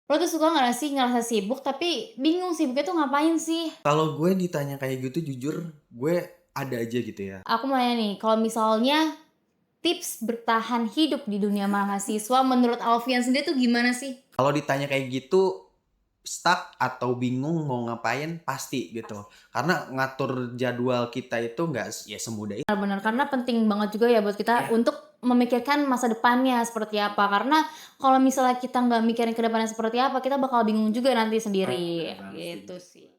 Lo tuh suka nggak sih ngerasa sibuk tapi bingung sibuknya tuh ngapain sih? Kalau gue ditanya kayak gitu jujur, gue ada aja gitu ya. Aku mau nanya nih, kalau misalnya tips bertahan hidup di dunia mahasiswa menurut Alfian sendiri tuh gimana sih? Kalau ditanya kayak gitu, stuck atau bingung mau ngapain pasti gitu. Karena ngatur jadwal kita itu nggak ya semudah itu. Benar-benar karena penting banget juga ya buat kita untuk memikirkan masa depannya seperti apa. Karena kalau misalnya kita nggak mikirin ke depannya seperti apa, kita bakal bingung juga nanti sendiri. Gitu sih.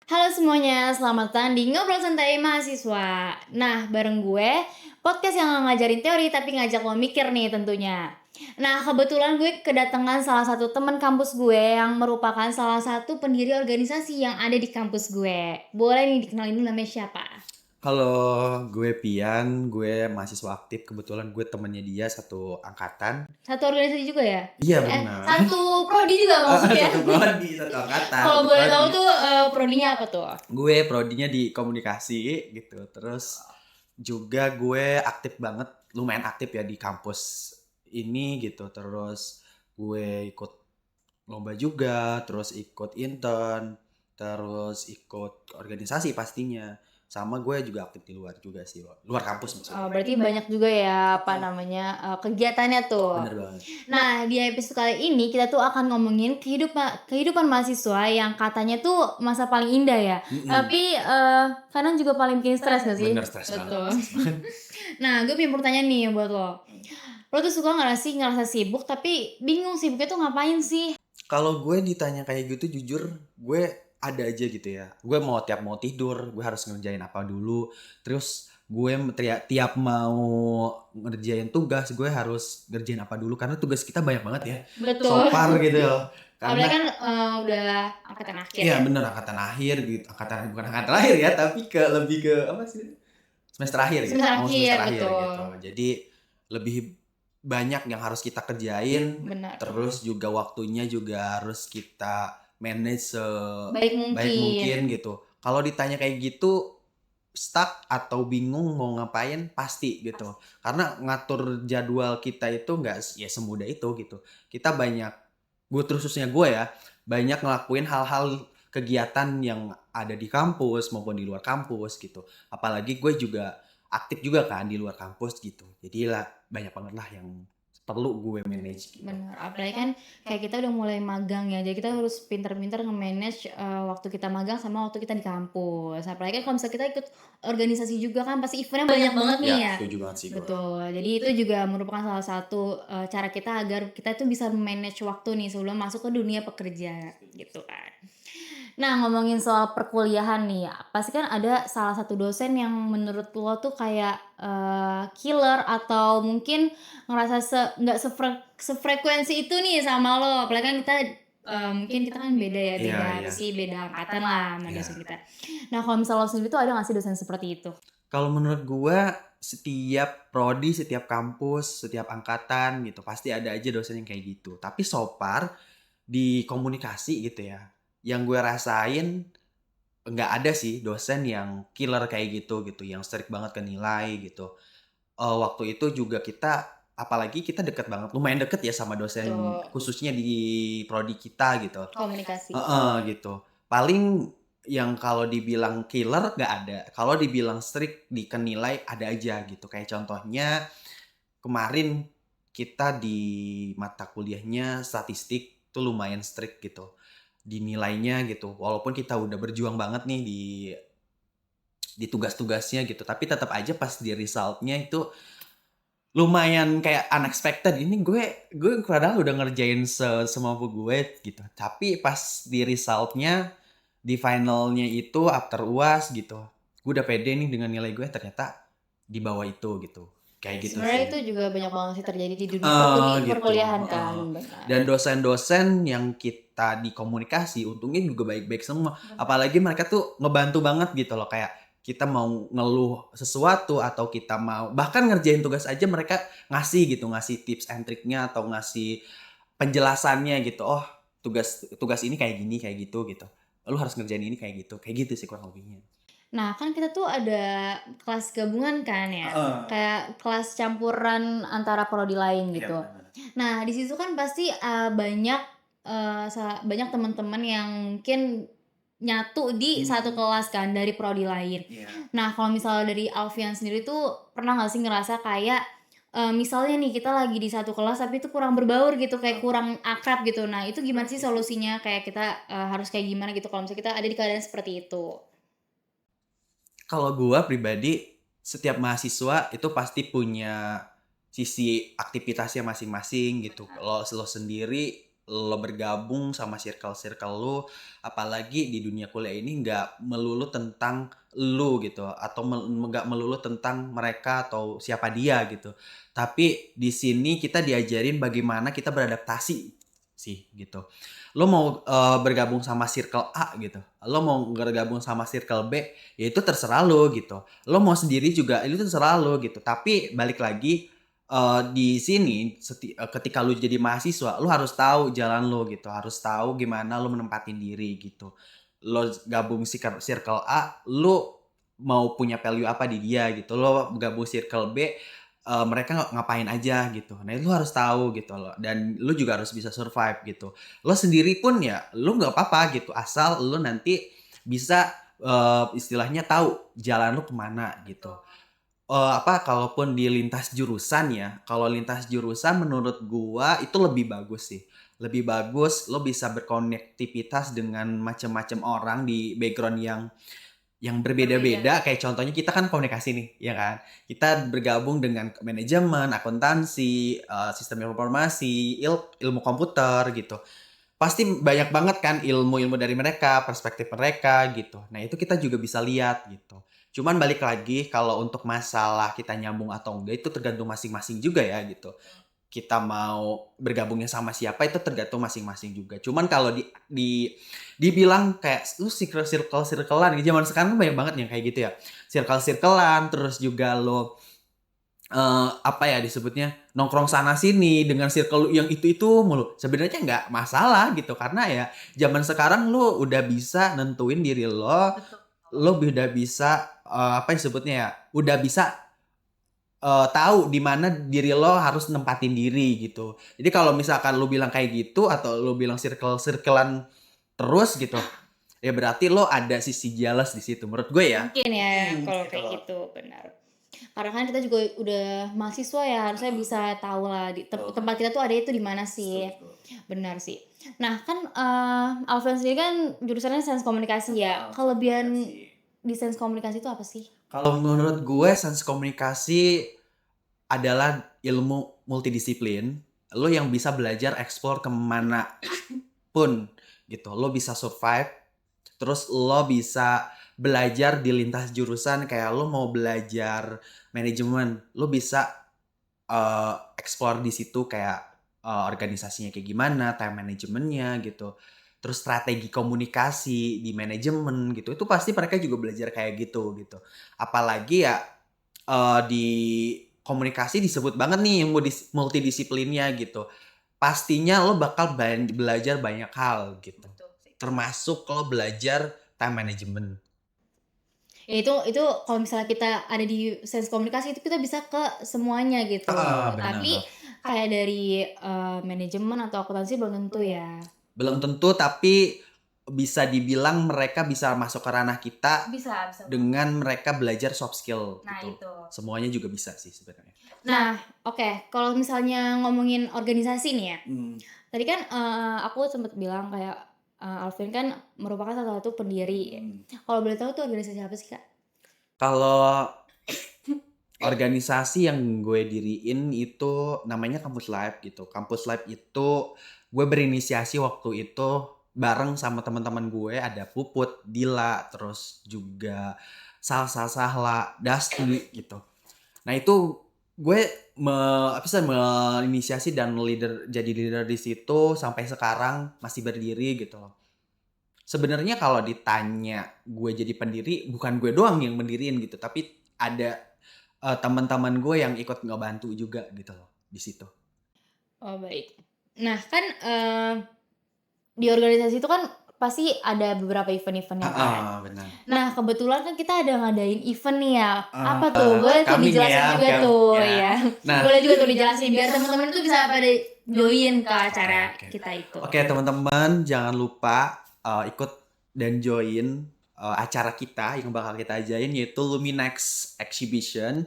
Halo semuanya, selamat datang di Ngobrol Santai Mahasiswa. Nah, bareng gue, podcast yang nggak ngajarin teori tapi ngajak lo mikir nih tentunya. Nah, kebetulan gue kedatangan salah satu teman kampus gue yang merupakan salah satu pendiri organisasi yang ada di kampus gue. Boleh nih dikenalin dulu namanya siapa? Kalau gue Pian, gue mahasiswa aktif. Kebetulan gue temennya dia satu angkatan. Satu organisasi juga ya? Iya benar. Satu prodi juga maksudnya. Satu prodi, satu angkatan. Kalau Satu boleh prodi. tahu tuh prodinya apa tuh? Gue prodinya di komunikasi gitu. Terus juga gue aktif banget, lumayan aktif ya di kampus ini gitu. Terus gue ikut lomba juga, terus ikut intern, terus ikut organisasi pastinya. Sama gue juga aktif di luar juga sih, luar kampus maksudnya. Berarti banyak juga ya apa namanya kegiatannya tuh. Bener banget. Nah, di episode kali ini kita tuh akan ngomongin kehidupan mahasiswa yang katanya tuh masa paling indah ya. Tapi kadang juga paling bikin stres gak sih? Bener, stres Betul. banget. Nah, gue punya pertanyaan nih buat lo. Lo tuh suka nggak sih ngerasa sibuk tapi bingung sibuknya tuh ngapain sih? Kalau gue ditanya kayak gitu jujur gue ada aja gitu ya. Gue mau tidur, gue harus ngerjain apa dulu. Terus gue tiap mau ngerjain tugas, gue harus ngerjain apa dulu karena tugas kita banyak banget ya. Betul. So far gitu loh. Apalagi Karena kan udah angkatan akhir iya ya. bener angkatan akhir gitu. Bukan angkatan akhir ya, tapi lebih ke apa sih? Semester akhir gitu. Semester Mau akhir, semester akhir betul. gitu. Jadi lebih banyak yang harus kita kerjain. Benar. Terus juga waktunya juga harus kita manage Baik baik mungkin mungkin. gitu. Kalau ditanya kayak gitu, stuck atau bingung mau ngapain pasti gitu. Karena ngatur jadwal kita itu nggak ya semudah itu gitu. Kita banyak, gue khususnya gue ya, banyak ngelakuin hal-hal kegiatan yang ada di kampus maupun di luar kampus gitu. Apalagi gue juga aktif juga kan di luar kampus gitu. Jadi lah banyak banget lah yang perlu gue manage gitu. Benar, apalagi kan kayak kita udah mulai magang ya, jadi kita harus pinter-pinter nge-manage waktu kita magang sama waktu kita di kampus. Apalagi kan kalau misalnya kita ikut organisasi juga kan pasti eventnya banyak banget nih ya. Setuju banget sih gue. Betul, jadi itu juga merupakan salah satu cara kita agar kita tuh bisa manage waktu nih sebelum masuk ke dunia pekerja gitu kan. Nah, ngomongin soal perkuliahan nih, pasti kan ada salah satu dosen yang menurut lo tuh kayak killer atau mungkin ngerasa nggak sefrekuensi itu nih sama lo. Apalagi kan kita mungkin kita kan beda ya, Iya. beda angkatan lah sama Iya. dosen kita. Nah, kalau misalnya lo sendiri tuh ada nggak sih dosen seperti itu? Kalau menurut gue setiap prodi, setiap kampus, setiap angkatan gitu pasti ada aja dosen yang kayak gitu. Tapi so far di komunikasi gitu ya, yang gue rasain nggak ada sih dosen yang killer kayak gitu, yang strict banget ke nilai gitu. Waktu itu juga kita apalagi kita deket banget, lumayan deket ya sama dosen Betul. khususnya di prodi kita gitu. Komunikasi. Gitu. Paling yang kalau dibilang killer nggak ada, kalau dibilang strict ke nilai ada aja gitu. Kayak contohnya kemarin kita di mata kuliahnya statistik tuh lumayan strict gitu di nilainya gitu. Walaupun kita udah berjuang banget nih di tugas-tugasnya gitu, tapi tetap aja pas di resultnya itu lumayan kayak unexpected. Ini gue padahal udah ngerjain semampu gue gitu. Tapi pas di resultnya di finalnya itu after UAS gitu, gue udah pede nih dengan nilai gue, ternyata di bawah itu gitu. Kayak gitu Sebenarnya sih. itu juga banyak banget sih terjadi di dunia Gitu. perkuliahan kan. Benar. Dan dosen-dosen yang kita di komunikasi untungnya juga baik-baik semua. Apalagi mereka tuh ngebantu banget gitu loh, kayak kita mau ngeluh sesuatu atau kita mau bahkan ngerjain tugas aja mereka ngasih tips and triknya atau ngasih penjelasannya gitu. Oh, tugas ini kayak gini kayak gitu. Lu harus ngerjain ini kayak gitu sih kurang lebihnya. Nah, kan kita tuh ada kelas gabungan kan ya, Heeh. kayak kelas campuran antara prodi lain Iya, gitu. benar-benar. Nah, di situ kan pasti, banyak, banyak teman-teman yang mungkin nyatu di satu Mhm. kelas kan dari prodi lain. Iya. Nah, kalau misalnya dari Alfian sendiri tuh pernah nggak sih ngerasa kayak, misalnya nih kita lagi di satu kelas tapi itu kurang berbaur gitu, kayak Heeh. kurang akrab gitu. Nah, itu gimana sih Oke sih. solusinya? Kayak kita, harus kayak gimana gitu kalau misalnya kita ada di keadaan seperti itu? Kalau gua pribadi, setiap mahasiswa itu pasti punya sisi aktivitasnya masing-masing gitu. Benar. Kalau lo sendiri, lo bergabung sama circle-circle lu, apalagi di dunia kuliah ini nggak melulu tentang lu gitu, atau nggak melulu tentang mereka atau siapa dia gitu. Tapi di sini kita diajarin bagaimana kita beradaptasi sih gitu. Lo mau, bergabung sama circle A gitu, lo mau bergabung sama circle B, ya itu terserah lo gitu. Lo mau sendiri juga itu terserah lo gitu. Tapi balik lagi, di sini ketika lu jadi mahasiswa, lu harus tahu jalan lo gitu, harus tahu gimana lo menempatin diri gitu. Lo gabung circle A, lu mau punya value apa di dia gitu. Lo gabung circle B, mereka ngapain aja gitu. Nah, itu lu harus tahu gitu loh, dan lu juga harus bisa survive gitu. Lo sendiri pun ya lu nggak apa-apa gitu, asal lu nanti bisa, istilahnya tahu jalan lu kemana gitu. Kalaupun di lintas jurusan ya, kalau lintas jurusan menurut gua itu lebih bagus sih. Lebih bagus lo bisa berkonektivitas dengan macam-macam orang di background yang Berbeda. berbeda-beda, kayak contohnya kita kan komunikasi nih, ya kan? Kita bergabung dengan manajemen, akuntansi, sistem informasi, ilmu komputer gitu. Pasti banyak banget kan ilmu-ilmu dari mereka, perspektif mereka gitu. Nah, itu kita juga bisa lihat gitu. Cuman balik lagi kalau untuk masalah kita nyambung atau enggak itu tergantung masing-masing juga ya gitu. Kita mau bergabungnya sama siapa itu tergantung masing-masing juga. Cuman kalau dibilang kayak lu circle-circle-an di zaman sekarang kan banyak banget yang kayak gitu ya. Circle-circle-an terus juga lo apa ya disebutnya, nongkrong sana sini dengan circle yang itu-itu mulu. Sebenarnya nggak masalah gitu, karena ya zaman sekarang lu udah bisa nentuin diri lo, Betul. lo udah bisa, apa disebutnya ya, udah bisa, tahu di mana diri lo harus nempatin diri gitu. Jadi kalau misalkan lu bilang kayak gitu atau lu bilang circle-circle-an terus gitu, ya berarti lo ada sisi jealous di situ menurut gue ya. Mungkin ya kalau Gitu kayak loh. gitu, benar. Karena kan kita juga udah mahasiswa ya, harusnya bisa tahu lah di Betul, tempat kita tuh ada itu di mana sih. betul, betul. Benar sih. Nah kan, Alfian sendiri kan jurusannya sains komunikasi ya, Heeh, kelebihan komunikasi. di sains komunikasi itu apa sih? Kalau menurut gue sains komunikasi adalah ilmu multidisiplin, lo yang bisa belajar explore ke mana pun gitu. Lo bisa survive, terus lo bisa belajar di lintas jurusan kayak lo mau belajar manajemen, lo bisa, explore di situ kayak, organisasinya kayak gimana, time manajemennya gitu. Terus strategi komunikasi di manajemen gitu, itu pasti mereka juga belajar kayak gitu. Apalagi ya di komunikasi disebut banget nih multidisiplinnya gitu. Pastinya lo bakal belajar banyak hal gitu. Betul sih. Termasuk lo belajar time management. Ya itu kalau misalnya kita ada di sains komunikasi itu kita bisa ke semuanya Heeh, gitu. bener. Tapi kayak dari, manajemen atau akuntansi belum tentu ya. Belum tentu, tapi bisa dibilang mereka bisa masuk ke ranah kita Bisa banget. dengan mereka belajar soft skill Nah gitu. itu. Semuanya juga bisa sih sebenarnya. Nah, oke, kalau misalnya ngomongin organisasi nih ya, Mmm. tadi kan, aku sempet bilang kayak, Alvin kan merupakan salah satu pendiri. Mhm. Kalau boleh tahu tuh organisasi apa sih, Kak? Kalau organisasi yang gue diriin itu namanya Kampus Live gitu. Kampus Live itu gue berinisiasi waktu itu bareng sama teman-teman gue, ada Puput, Dila, terus juga Salsa Sahla, Dasti gitu. Nah itu gue menginisiasi dan jadi leader di situ sampai sekarang masih berdiri gitu loh. Sebenarnya kalau ditanya gue jadi pendiri, bukan gue doang yang mendiriin gitu, tapi ada, teman-teman gue yang ikut ngebantu juga gitu loh, di situ. Oh, baik. Nah kan, di organisasi itu kan pasti ada beberapa event-event-nya kan. Heeh, benar. Nah, kebetulan kan kita ada ngadain event nih ya. Apa tuh? Heeh, Boleh tuh coming dijelasin ya, juga tuh ya. Nah, Boleh juga tuh dijelasin biar teman-teman tuh bisa pada join ke acara oke. kita itu. Oke, teman-teman jangan lupa ikut dan join acara kita yang bakal kita ajain, yaitu Luminex Exhibition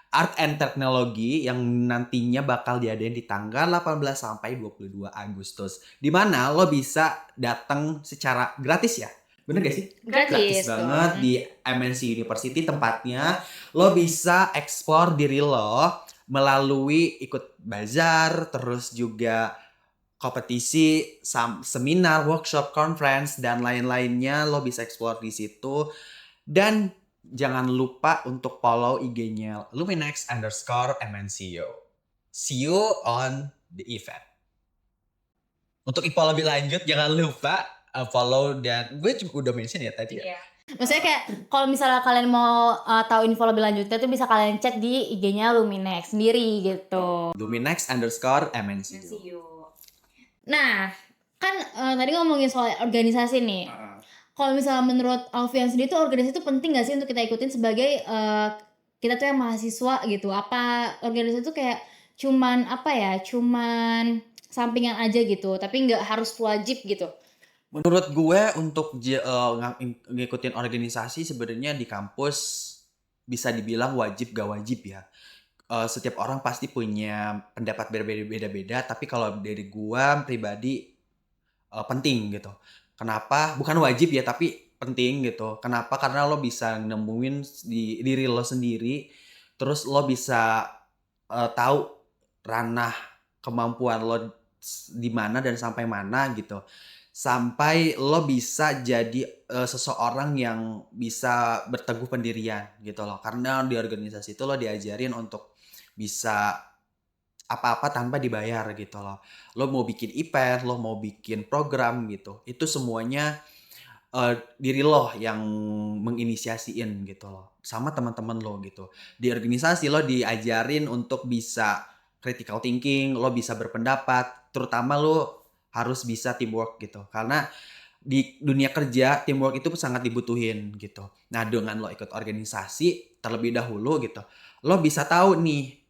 Art and Technology yang nantinya bakal diadain di tanggal 18 sampai 22 Agustus. Di mana lo bisa datang secara gratis ya. Bener gak sih? Gratis Gratis banget dong. di MNC University tempatnya. Lo bisa explore diri lo melalui ikut bazar, terus juga kompetisi, seminar, workshop, conference, dan lain-lainnya. Lo bisa explore di situ. Dan jangan lupa untuk follow IG-nya Luminex_MNCO. See you on the event. Untuk info lebih lanjut jangan lupa follow, dan gue juga udah mention ya tadi ya. Iya. Maksudnya kayak kalau misalnya kalian mau tahu info lebih lanjutnya tuh bisa kalian cek di IG-nya Luminex sendiri gitu. Luminex_MNCO. Nah, kan tadi ngomongin soal organisasi nih. Kalau misalnya menurut Alfian sendiri tuh organisasi itu penting gak sih untuk kita ikutin sebagai kita tuh yang mahasiswa gitu? Apa organisasi itu kayak cuman apa ya? Cuman sampingan aja gitu, tapi nggak harus wajib gitu. Menurut gue untuk ngikutin organisasi sebenarnya di kampus bisa dibilang wajib gak wajib ya. Setiap orang pasti punya pendapat berbeda-beda, tapi kalau dari gue pribadi penting gitu. Kenapa? Bukan wajib ya, tapi penting gitu. Kenapa? Karena lo bisa nemuin di diri lo sendiri, terus lo bisa tahu ranah kemampuan lo di mana dan sampai mana gitu. Sampai lo bisa jadi seseorang yang bisa berteguh pendirian gitu loh. Karena di organisasi itu lo diajarin untuk bisa apa-apa tanpa dibayar gitu loh. Lo mau bikin event, lo mau bikin program gitu. Itu semuanya diri lo yang menginisiasiin gitu loh. Sama teman-teman lo gitu. Di organisasi lo diajarin untuk bisa critical thinking, lo bisa berpendapat, terutama lo harus bisa teamwork gitu. Karena di dunia kerja teamwork itu sangat dibutuhin gitu. Nah, dengan lo ikut organisasi terlebih dahulu gitu, lo bisa tahu nih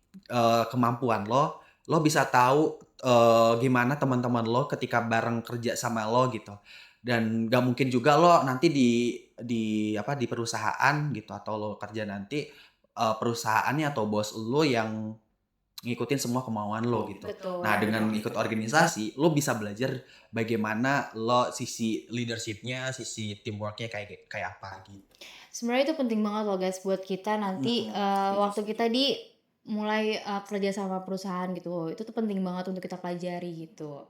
kemampuan lo bisa tahu gimana teman-teman lo ketika bareng kerja sama lo gitu. Dan gak mungkin juga lo nanti di perusahaan gitu, atau lo kerja nanti perusahaannya atau bos lo yang ngikutin semua kemauan lo gitu. Betul. Nah, dengan ikut organisasi, lo bisa belajar bagaimana lo sisi leadershipnya, sisi teamworknya kayak apa gitu. Sebenarnya itu penting banget loh guys buat kita nanti waktu kita di mulai kerja sama perusahaan gitu. Itu tuh penting banget untuk kita pelajari gitu.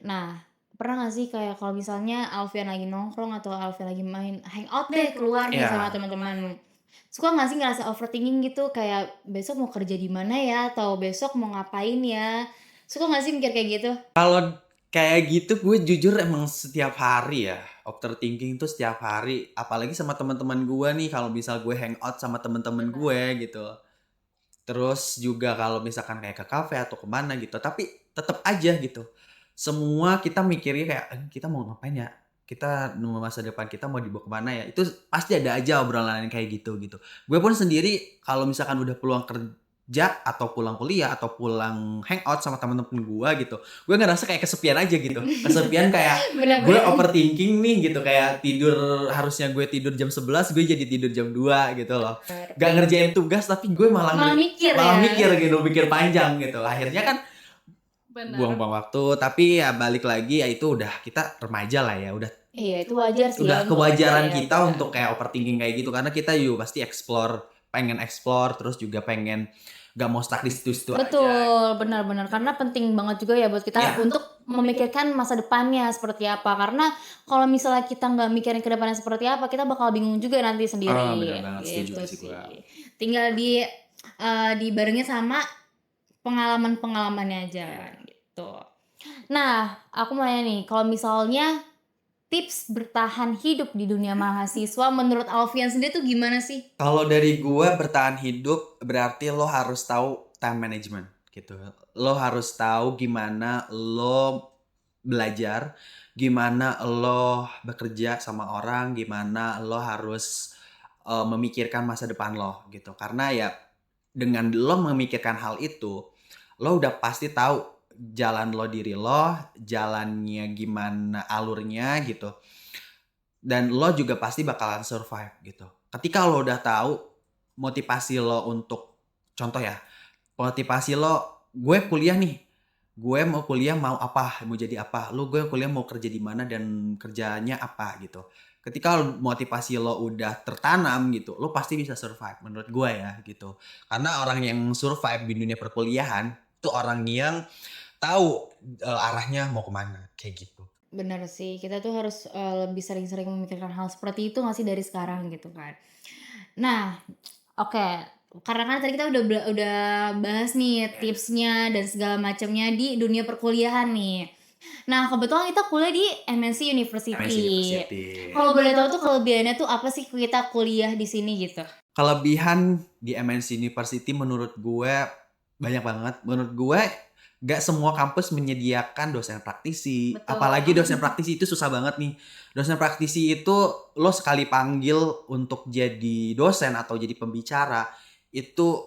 Nah, pernah gak sih kayak kalau misalnya Alfian lagi nongkrong atau Alfian lagi main hangout deh keluar nih sama teman-teman. Suka gak sih ngerasa overthinking gitu kayak besok mau kerja di mana ya atau besok mau ngapain ya? Suka gak sih mikir kayak gitu? Kalau kayak gitu gue jujur emang setiap hari ya. Overthinking tuh setiap hari, apalagi sama teman-teman gue nih, kalau misal gue hangout sama teman-teman gue gitu. Terus juga kalau misalkan kayak ke kafe atau kemana gitu, tapi tetap aja gitu. Semua kita mikirnya kayak kita mau ngapain ya? Kita masa depan kita mau dibawa kemana ya? Itu pasti ada aja obrolan kayak gitu gitu. Gue pun sendiri kalau misalkan udah pulang kerja atau pulang kuliah atau pulang hangout sama teman-teman gue gitu, gue ngerasa kayak kesepian aja gitu. Kesepian kayak gue Bener-bener. overthinking nih gitu, kayak tidur, harusnya gue tidur jam 11 gue jadi tidur jam 2 gitu loh. Gak ngerjain tugas tapi gue malah mikir mikir gitu, mikir panjang gitu. Akhirnya kan buang-buang waktu, tapi ya balik lagi ya itu udah kita remaja lah ya, udah Iya, itu wajar sih udah ya untuk kewajaran kita ya. kita untuk kayak overthinking kayak gitu, karena kita juga pasti pengen explore, terus juga pengen gak mau stuck di situ-situ aja. Betul, benar-benar karena penting banget juga ya buat kita Ya. untuk memikirkan masa depannya seperti apa. Karena kalau misalnya kita nggak mikirin ke depannya seperti apa, kita bakal bingung juga nanti sendiri. Bener banget, setuju Gitu sih gua. Tinggal dibarengin sama pengalaman-pengalamannya aja gitu. Nah, aku mau nanya nih, kalau misalnya tips bertahan hidup di dunia mahasiswa menurut Alfian sendiri tuh gimana sih? Kalau dari gue bertahan hidup berarti lo harus tahu time management gitu. Lo harus tahu gimana lo belajar gimana lo bekerja sama orang, gimana lo harus memikirkan masa depan lo gitu. Karena ya dengan lo memikirkan hal itu, lo udah pasti tahu jalan lo diri lo, jalannya gimana alurnya gitu. Dan lo juga pasti bakalan survive gitu. Ketika lo udah tahu motivasi lo untuk contoh ya, motivasi lo, gue kuliah nih, gue mau kuliah mau apa, mau jadi apa, lu gue kuliah mau kerja di mana dan kerjanya apa gitu. Ketika motivasi lo udah tertanam gitu, lo pasti bisa survive menurut gue ya gitu. Karena orang yang survive di dunia perkuliahan itu orang yang tahu arahnya mau kemana kayak gitu. Bener sih, kita tuh harus, lebih sering-sering memikirkan hal seperti itu nggak sih dari sekarang gitu kan. Nah, oke, karena kan tadi kita udah bahas nih tipsnya dan segala macamnya di dunia perkuliahan nih. Nah, kebetulan kita kuliah di MNC MNC University. University. Kalau boleh tahu tuh kelebihannya tuh apa sih kita kuliah di sini gitu? Kelebihan di MNC University menurut gue banyak banget. Menurut gue gak semua kampus menyediakan dosen praktisi. Betul. Apalagi dosen praktisi itu susah banget nih. Dosen praktisi itu lo sekali panggil untuk jadi dosen atau jadi pembicara itu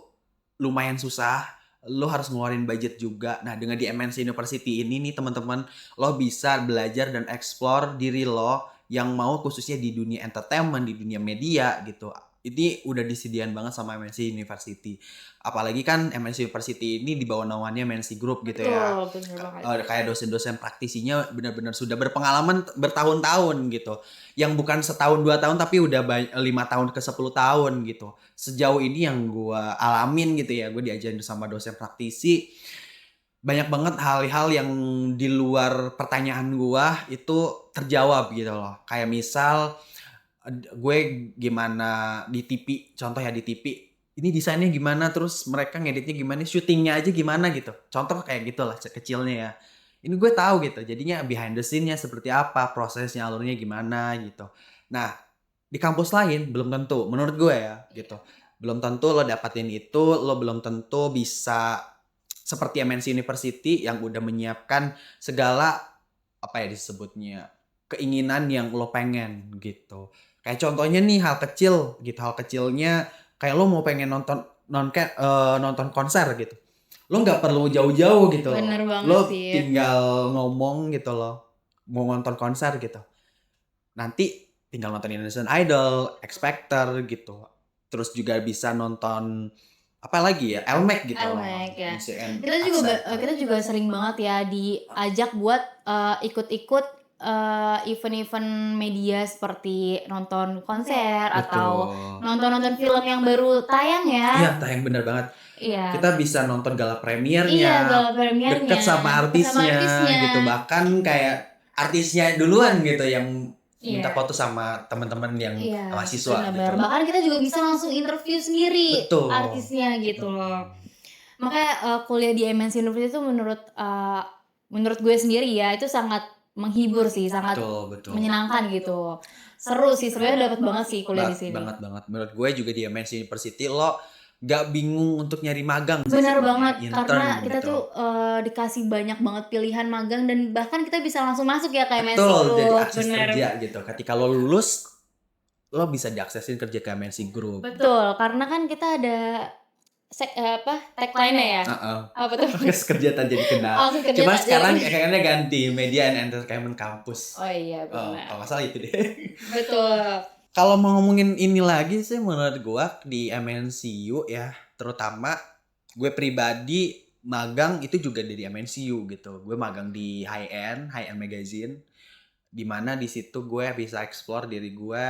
lumayan susah. Lo harus ngeluarin budget juga. Nah, dengan di MNC University ini nih teman-teman, lo bisa belajar dan explore diri lo yang mau khususnya di dunia entertainment, di dunia media gitu. Ini udah disediain banget sama MNC University. Apalagi kan MNC University ini di bawah naungannya MNC Group gitu ya. Betul, bener banget. Kayak dosen-dosen praktisinya benar-benar sudah berpengalaman bertahun-tahun gitu. Yang bukan setahun 2 tahun tapi udah 5 tahun ke 10 tahun gitu. Sejauh ini yang gua alamin gitu ya, gue diajarin sama dosen praktisi banyak banget hal-hal yang di luar pertanyaan gua itu terjawab gitu loh. Kayak misal gue gimana di TV, contoh ya di TV, ini desainnya gimana, terus mereka ngeditnya gimana, syutingnya aja gimana gitu. Contoh kayak gitu lah kecilnya ya. Ini gue tahu gitu, jadinya behind the scene-nya seperti apa, prosesnya, alurnya gimana gitu. Nah, di kampus lain belum tentu, menurut gue ya gitu. Belum tentu lo dapatin itu, lo belum tentu bisa seperti MNC University yang udah menyiapkan segala apa ya disebutnya keinginan yang lo pengen gitu. Kayak contohnya nih hal kecil gitu, hal kecilnya kayak lo mau pengen nonton konser gitu. Lo nggak perlu jauh-jauh gitu loh. Bener banget Lo sih. tinggal ngomong gitu loh, mau nonton konser gitu. Nanti tinggal nonton Indonesian Idol, X Factor gitu. Terus juga bisa nonton apa lagi ya, Elmek gitu loh. Elmek ya. MCN Kita juga sering banget ya diajak buat, ikut-ikut, event-event media seperti nonton konser atau Betul. nonton-nonton film yang baru tayang ya. Iya, tayang bener banget. Iya. Kita bisa nonton gala Iya, premiernya, gala premiernya. deket sama artisnya gitu. Bahkan kayak artisnya duluan gitu yang minta Iya. foto sama teman-teman yang Iya, mahasiswa benar. gitu. Bahkan kita juga bisa langsung interview sendiri Betul. artisnya gitu loh. Makanya, kuliah di MNC University itu menurut gue sendiri ya, itu sangat menghibur sih, sangat Betul. menyenangkan gitu. Seru sih, sebenarnya dapat banget sih kuliah di sini. Banget. Menurut gue juga di MNC University lo gak bingung untuk nyari magang sih Benar sebenarnya, banget, intern karena kita gitu. tuh, dikasih banyak banget pilihan magang dan bahkan kita bisa langsung masuk ya ke MNC Betul, Group. jadi akses Bener. kerja gitu. Ketika lo lulus, lo bisa diaksesin kerja ke MNC Group. Betul, karena kan kita ada tagline-nya ya. Heeh. Apa tuh? Akses kerja tak jadi kenal. Akses kerja Cuma tak sekarang jadi- kayaknya ganti Media and Entertainment Campus. Oh iya, Oh, benar. kalau nggak salah itu deh. Betul. Kalau mau ngomongin ini lagi sih menurut gua di MNCU ya, terutama gue pribadi magang itu juga dari MNCU gitu. Gue magang di High End Magazine, di mana di situ gue bisa explore diri gue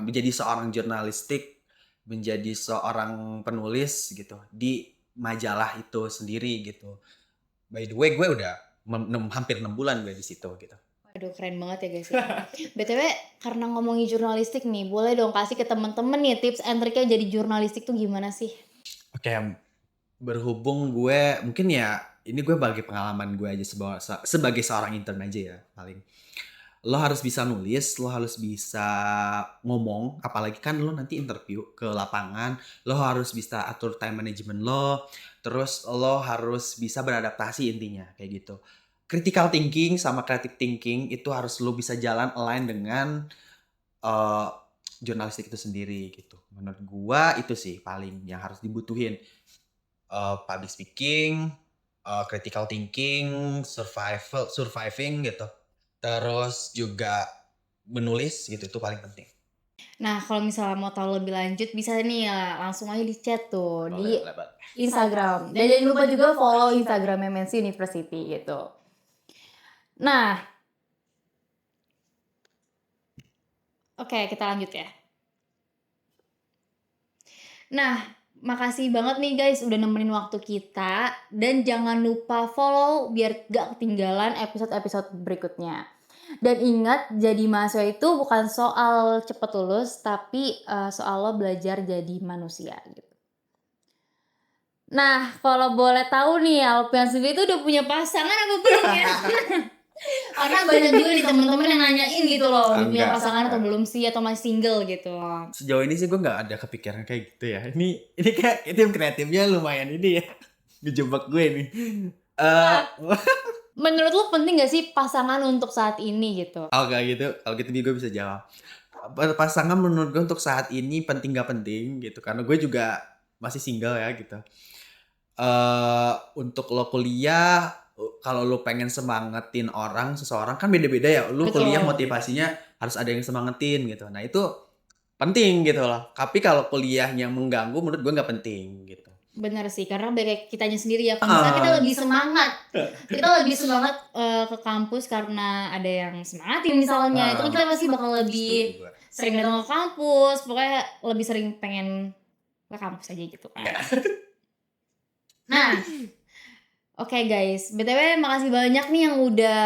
menjadi seorang jurnalistik, menjadi seorang penulis gitu di majalah itu sendiri gitu. By the way, gue udah hampir 6 bulan gue di situ gitu. Aduh, keren banget ya guys ya. BTW, karena ngomongin jurnalistik nih, boleh dong kasih ke temen-temen nih tips and triknya jadi jurnalistik tuh gimana sih? Oke, berhubung gue mungkin ya ini gue bagi pengalaman gue aja sebagai seorang intern aja ya paling. Lo harus bisa nulis, lo harus bisa ngomong, apalagi kan lo nanti interview ke lapangan, lo harus bisa atur time management lo, terus lo harus bisa beradaptasi intinya kayak gitu. critical thinking sama creative thinking itu harus lu bisa jalan align dengan uh, jurnalistik itu sendiri gitu. Menurut gua itu sih paling yang harus dibutuhin. Public speaking, critical thinking, surviving gitu. Terus juga menulis gitu, itu paling penting. Nah, kalau misalnya mau tahu lebih lanjut bisa nih ya langsung aja di chat tuh di Lebat. Instagram. Dan jangan lupa juga follow Instagram MNC University gitu. Nah, oke, kita lanjut ya. Nah, makasih banget nih guys udah nemenin waktu kita. Dan jangan lupa follow biar gak ketinggalan episode-episode berikutnya. Dan ingat, jadi mahasiswa itu bukan soal cepet lulus, tapi soal lo belajar jadi manusia gitu. Nah, kalau boleh tahu nih, Alpian sendiri tuh udah punya pasangan apa belum ya? Karena banyak juga nih temen-temen yang nanyain gitu loh, udah punya Enggak. pasangan atau belum sih, atau masih single gitu. Sejauh ini sih gue nggak ada kepikiran kayak gitu ya. Ini kayak tim kreatifnya lumayan ini ya. Ngejebak gue nih. Menurut lo penting gak sih pasangan untuk saat ini gitu? Kalau gitu gue bisa jawab. Pasangan menurut gue untuk saat ini penting gak penting gitu. Karena gue juga masih single ya gitu. Untuk lo kuliah, kalau lo pengen semangatin seseorang kan beda-beda ya. Lo Betul. kuliah motivasinya harus ada yang semangatin gitu. Nah itu penting gitu loh. Tapi kalau kuliahnya mengganggu menurut gue nggak penting gitu. Bener sih, karena kayak kitanya sendiri ya. Kalau misalnya kita lebih semangat, kita lebih semangat ke kampus karena ada yang semangatin misalnya. Itu kan kita pasti bakal lebih Setuju gue. sering datang ke kampus. Pokoknya lebih sering pengen ke kampus aja gitu kan. Nah, oke guys, BTW makasih banyak nih yang udah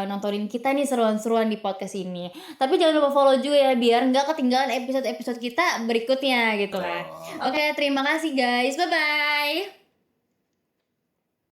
nontonin kita nih seruan-seruan di podcast ini. Tapi jangan lupa follow juga ya biar nggak ketinggalan episode-episode kita berikutnya gitu kan. Oke, terima kasih guys. Bye-bye.